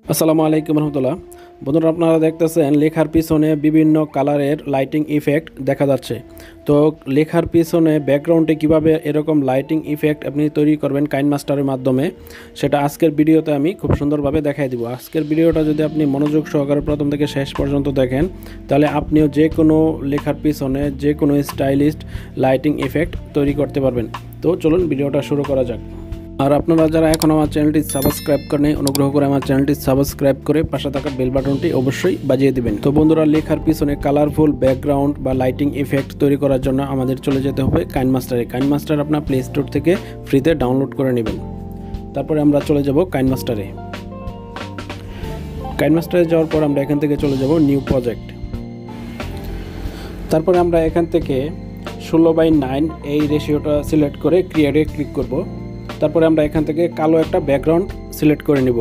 আসসালামু আলাইকুম রহমতুল্লাহ। বন্ধুরা, আপনারা দেখতেছেন লেখার পিছনে বিভিন্ন কালারের লাইটিং ইফেক্ট দেখা যাচ্ছে। তো লেখার পিছনে ব্যাকগ্রাউন্ডে কিভাবে এরকম লাইটিং ইফেক্ট আপনি তৈরি করবেন কাইনমাস্টারের মাধ্যমে, সেটা আজকের ভিডিওতে আমি খুব সুন্দরভাবে দেখাই দিব। আজকের ভিডিওটা যদি আপনি মনোযোগ সহকারে প্রথম থেকে শেষ পর্যন্ত দেখেন, তাহলে আপনিও যে কোনো লেখার পিছনে যে কোনো স্টাইলিস্ট লাইটিং ইফেক্ট তৈরি করতে পারবেন। তো চলুন ভিডিওটা শুরু করা যাক। আর আপনারা যারা এখন আমার চ্যানেলটি সাবস্ক্রাইব করেন, অনুগ্রহ করে আমার চ্যানেলটি সাবস্ক্রাইব করে পাশে থাকা বেল বাটনটি অবশ্যই বাজিয়ে দিবেন। তো বন্ধুরা, লেখার পিছনে কালারফুল ব্যাকগ্রাউন্ড বা লাইটিং ইফেক্ট তৈরি করার জন্য আমাদের চলে যেতে হবে কাইনমাস্টারে। কাইনমাস্টার আপনার প্লে স্টোর থেকে ফ্রিতে ডাউনলোড করে নেবেন। তারপরে আমরা চলে যাব কাইনমাস্টারে। কাইনমাস্টারে যাওয়ার পর আমরা এখান থেকে চলে যাব নিউ প্রজেক্ট। তারপরে আমরা এখান থেকে 16:9 এই রেশিওটা সিলেক্ট করে ক্রিয়েটে ক্লিক করব। তারপরে আমরা এখান থেকে কালো একটা ব্যাকগ্রাউন্ড সিলেক্ট করে নিব।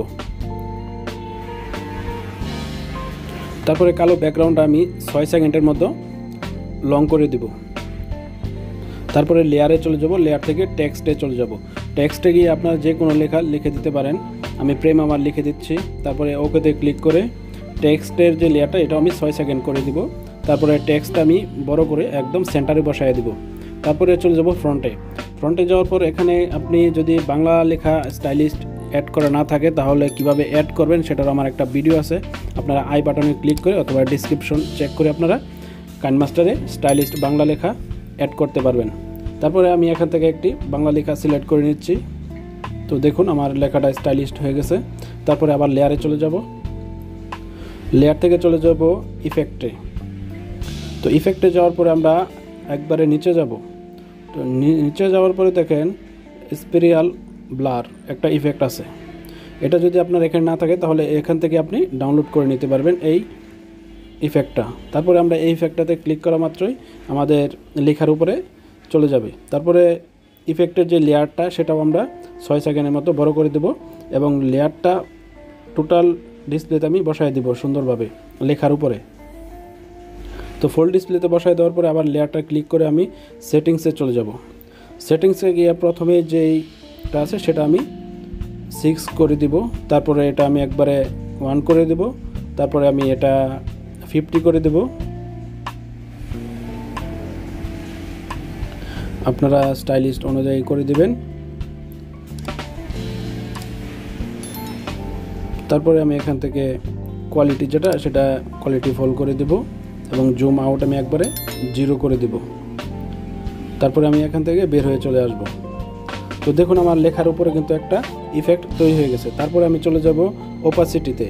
তারপরে কালো ব্যাকগ্রাউন্ড আমি 6 সেকেন্ডের মতো লং করে দিব। তারপরে লেয়ারে চলে যাব, লেয়ার থেকে টেক্সটে চলে যাব। টেক্সটে গিয়ে আপনারা যে কোনো লেখা লিখে দিতে পারেন। আমি প্রেম আমার লিখে দিচ্ছি। তারপরে ওকেতে ক্লিক করে টেক্সটের যে লেয়ারটা এটা আমি 6 সেকেন্ড করে দিব। তারপরে টেক্সটটা আমি বড় করে একদম সেন্টারে বসায় দিব। তারপরে চলে যাব ফ্রন্টে যাওয়ার পর এখানে আপনি যদি বাংলা লেখা স্টাইলিস্ট অ্যাড করা না থাকে, তাহলে কিভাবে অ্যাড করবেন সেটার আমার একটা ভিডিও আছে। আপনারা আই বাটনে ক্লিক করে অথবা ডিসক্রিপশন চেক করে আপনারা কাইনমাস্টারে স্টাইলিস্ট বাংলা লেখা অ্যাড করতে পারবেন। তারপরে আমি এখান থেকে একটি বাংলা লেখা সিলেক্ট করে নিচ্ছি। তো দেখুন আমার লেখাটা স্টাইলিস্ট হয়ে গেছে। তারপরে আবার লেয়ারে চলে যাব, লেয়ার থেকে চলে যাব ইফেক্টে। তো ইফেক্টে যাওয়ার পরে আমরা একবারে নিচে যাব। তো নিচে যাওয়ার পরে দেখেন স্পেরিয়াল ব্লার একটা ইফেক্ট আছে। এটা যদি আপনার এখানে না থাকে তাহলে এখান থেকে আপনি ডাউনলোড করে নিতে পারবেন এই ইফেক্টটা। তারপরে আমরা এই ইফেক্টটাতে ক্লিক করা মাত্রই আমাদের লেখার উপরে চলে যাবে। তারপরে ইফেক্টের যে লেয়ারটা সেটাও আমরা 6 সেকেন্ডের মতো বড় করে দেব এবং লেয়ারটা টোটাল ডিসপ্লেতে আমি বসায় দেব সুন্দরভাবে লেখার উপরে। তো ফুল ডিসপ্লেতে বসায় দেওয়ার পরে আবার লেয়ারটা ক্লিক করে আমি সেটিংসে চলে যাব। সেটিংসে গিয়ে প্রথমে যেইটা আছে সেটা আমি 6 করে দিব। তারপরে এটা আমি একবারে 1 করে দেব। তারপরে আমি এটা 50 করে দেব। আপনারা স্টাইলিস্ট অনুযায়ী করে দিবেন। তারপরে আমি এখান থেকে কোয়ালিটি যেটা সেটা কোয়ালিটি ফুল করে দেব এবং জুম আউট আমি একবারে 0 করে দেব। তারপরে আমি এখান থেকে বের হয়ে চলে আসব। তো দেখুন আমার লেখার উপরে কিন্তু একটা ইফেক্ট তৈরি হয়ে গেছে। তারপরে আমি চলে যাব ওপাসিটিতে।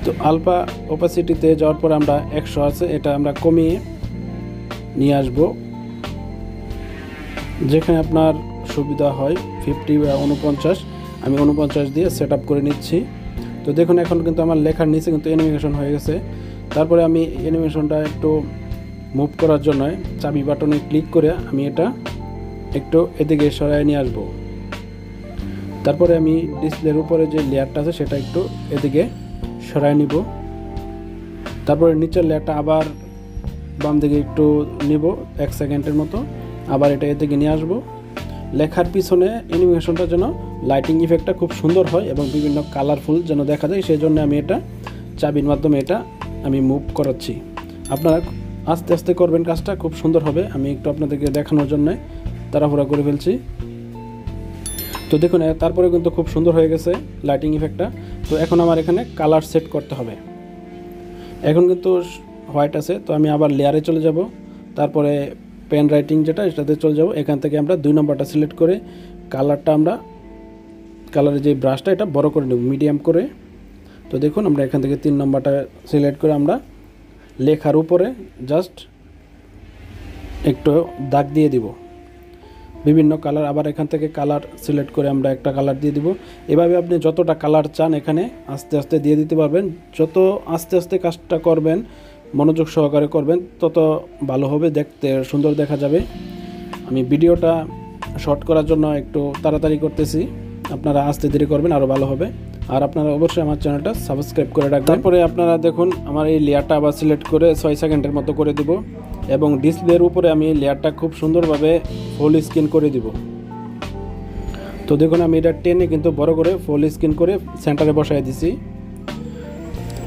তো আলফা ওপাসিটিতে যাওয়ার পর আমরা 100 আছে, এটা আমরা কমিয়ে নিয়ে আসব যেখানে আপনার সুবিধা হয় 50 বা 49। আমি 49 দিয়ে সেট আপ করে নিচ্ছি। তো দেখুন এখন কিন্তু আমার লেখার নিচে কিন্তু অ্যানিমেশন হয়ে গেছে। তারপরে আমি অ্যানিমেশনটা একটু মুভ করার জন্য চাবি বাটনে ক্লিক করে আমি এটা একটু এদিকে সরায় নিয়ে আসব। তারপরে আমি ডিসপ্লের উপরে যে লেয়ারটা আছে সেটা একটু এদিকে সরায় নিব। তারপরে নিচের লেয়ারটা আবার বাম দিকে একটু নিব 1 সেকেন্ডের মতো, আবার এটা এদিকে নিয়ে আসব। লেখার পিছনে অ্যানিমেশনটা যেন লাইটিং ইফেক্টটা খুব সুন্দর হয় এবং বিভিন্ন কালারফুল যেন দেখা যায়, সেই জন্য আমি এটা চাবির মাধ্যমে এটা আমি মুভ করাচ্ছি। আপনারা আস্তে আস্তে করবেন, কাজটা খুব সুন্দর হবে। আমি একটু আপনাদেরকে দেখানোর জন্য তাড়াহুড়া করে ফেলছি। তো দেখুন তারপরে কিন্তু খুব সুন্দর হয়ে গেছে লাইটিং ইফেক্টটা। তো এখন আমার এখানে কালার সেট করতে হবে। এখন কিন্তু হোয়াইট আছে, তো আমি আবার লেয়ারে চলে যাব। তারপরে পেন রাইটিং যেটা এটাতে চলে যাব। এখান থেকে আমরা 2 নম্বরটা সিলেক্ট করে কালারটা আমরা কালারের যে ব্রাশটা এটা বড় করে নেব মিডিয়াম করে। তো দেখুন আমরা এখান থেকে 3 নম্বরটা সিলেক্ট করে আমরা লেখার উপরে জাস্ট একটু দাগ দিয়ে দিব বিভিন্ন কালার। আবার এখান থেকে কালার সিলেক্ট করে আমরা একটা কালার দিয়ে দিব। এভাবে আপনি যতটা কালার চান এখানে আস্তে আস্তে দিয়ে দিতে পারবেন। যত আস্তে আস্তে কাজটা করবেন, মনোযোগ সহকারে করবেন, তত ভালো হবে, দেখতে সুন্দর দেখা যাবে। আমি ভিডিওটা শর্ট করার জন্য একটু তাড়াতাড়ি করতেছি, আপনারা আস্তে ধীরে করবেন আরও ভালো হবে। আর আপনারা অবশ্যই আমার চ্যানেলটা সাবস্ক্রাইব করে রাখবেন। তারপরে আপনারা দেখুন আমার এই লেয়ারটা আবার সিলেক্ট করে 6 সেকেন্ডের মতো করে দেব এবং ডিসপ্লের উপরে আমি লেয়ারটা খুব সুন্দরভাবে ফুল স্ক্রিন করে দিব। তো দেখুন আমি এটা টেনে কিন্তু বড় করে ফুল স্ক্রিন করে সেন্টারে বসাই দিছি।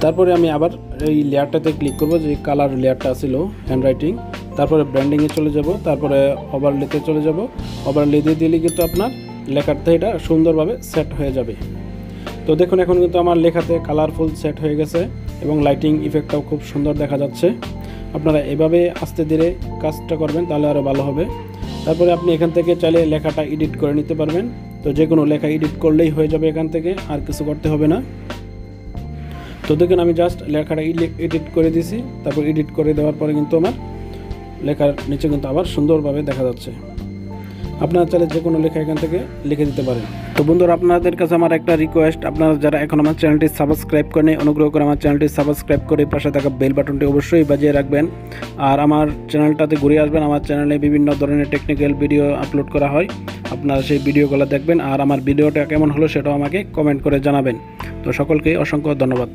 তারপরে আমি আবার এই লেয়ারটাতে ক্লিক করব, যে কালার লেয়ারটা ছিল হ্যান্ডরাইটিং, তারপরে ব্র্যান্ডিংয়ে চলে যাব, তারপরে ওভারলেতে চলে যাব। ওভারলে দিয়ে দিলে কিন্তু আপনার লেখাতে এটা সুন্দরভাবে সেট হয়ে যাবে। তো দেখুন এখন কিন্তু আমার লেখাতে কালারফুল সেট হয়ে গেছে এবং লাইটিং ইফেক্টটাও খুব সুন্দর দেখা যাচ্ছে। আপনারা এভাবে আস্তে ধীরে কাজটা করবেন, তাহলে আরও ভালো হবে। তারপরে আপনি এখান থেকে চাইলে লেখাটা এডিট করে নিতে পারবেন। তো যে কোনো লেখা এডিট করলেই হয়ে যাবে, এখান থেকে আর কিছু করতে হবে না। তো দেখুন আমি জাস্ট লেখাটা এডিট করে দিছি। তারপর এডিট করে দেওয়ার পরে কিন্তু আমার লেখার নিচে কিন্তু আবার সুন্দরভাবে দেখা যাচ্ছে। আপনারা চাইলে যে কোনো লেখা এখান থেকে লিখে দিতে পারেন। তো বন্ধুরা, আপনাদের কাছে আমার একটা রিকোয়েস্ট, আপনারা যারা এখন আমার চ্যানেলটি সাবস্ক্রাইব করেন, অনুগ্রহ করে আমার চ্যানেলটি সাবস্ক্রাইব করে পাশে থাকা বেল বাটনটি অবশ্যই বাজিয়ে রাখবেন। আর আমার চ্যানেলটাতে ঘুরে আসবেন, আমার চ্যানেলে বিভিন্ন ধরনের টেকনিক্যাল ভিডিও আপলোড করা হয়, আপনারা সেই ভিডিওগুলো দেখবেন। আর আমার ভিডিওটা কেমন হলো সেটাও আমাকে কমেন্ট করে জানাবেন। তো সকলকে অসংখ্য ধন্যবাদ।